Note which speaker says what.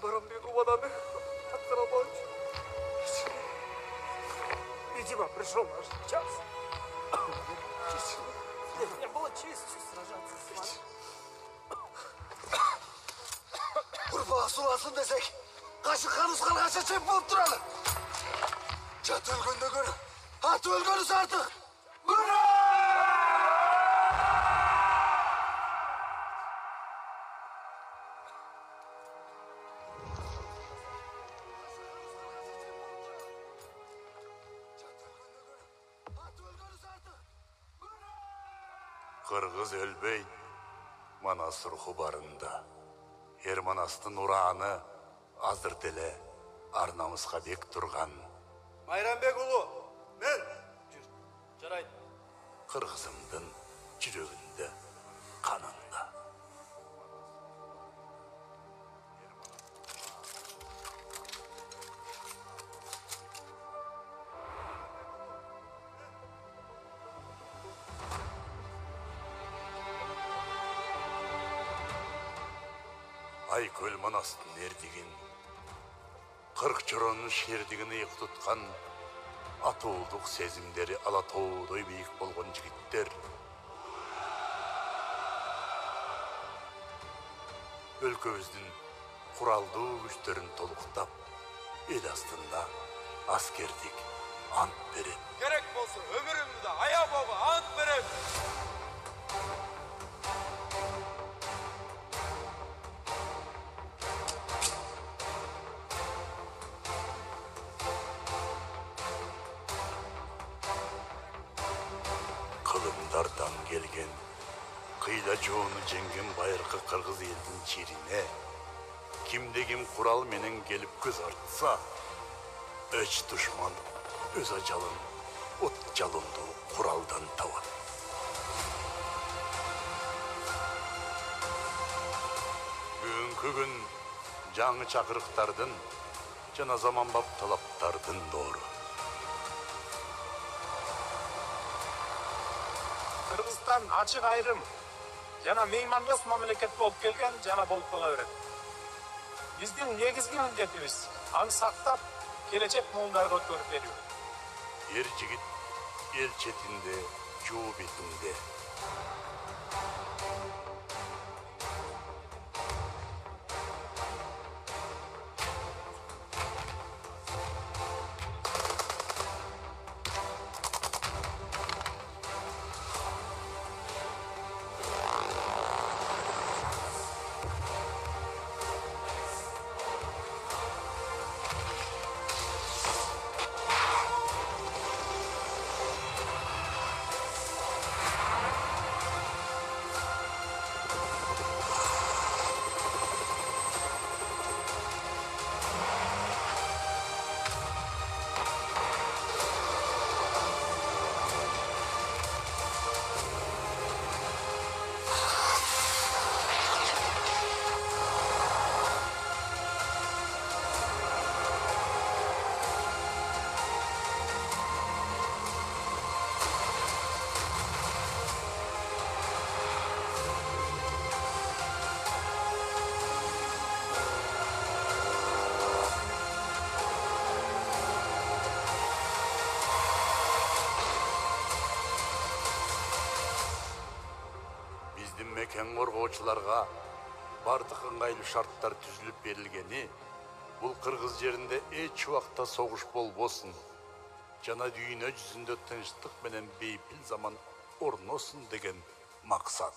Speaker 1: Байрамбек убаданы отработать. Видимо, пришел наш час. Мне было честью сражаться с вами.
Speaker 2: Ұрпағы суласын десек, қашық қаныс қалғанша шеп болып тұрады. Жат өлгенде гөрі, ат өлгені артық. Ура!
Speaker 3: Қырғыз өлбей, Манас рухы барында. Ерманастың ұраны азыр деле арнамызға бек тұрған.
Speaker 4: Майрамбек ұлы, мен! Жарайды.
Speaker 3: Қырғызымдың жүрегінде, қанында. Айкөл Манастың ердеген, қырық жыронын шердігін иық тұтқан, атуылдық сезімдері алатаудай биік болған жігіттер. Өлкөбіздің құралды күштерін толықтап, ел астында аскердік ант берем.
Speaker 4: Керек болсын, өмірімді аяпауға ант берем.
Speaker 3: Қылымдардан келген, қида жоны жеңген байырқы қырғыз елдің черіне, кімде-кім құрал менен келіп көз артса, өч дұшман өз ажалын, от жалынды құралдан табады. Бүгінгі күн жаңы чақырықтардың, жана заманбап талаптардың doğru.
Speaker 5: Кыргызстан ачык айрым жана меймандос мамлекет болуп келген жана болуп кала берет. Биздин негизги милдетибиз аны сактап, келечек муундарга өткөрүп берүү.
Speaker 3: Ер жигит ел четинде, жуу бетинде. Мекен қорғаушыларға бардық ыңғайлы шарттар түзіліп берілгені, бұл қырғыз жерінде эч уақытта соғыш болбосын, жана дүйнө жүзүндө тынчтык менен бейпил заман орносын деген мақсат.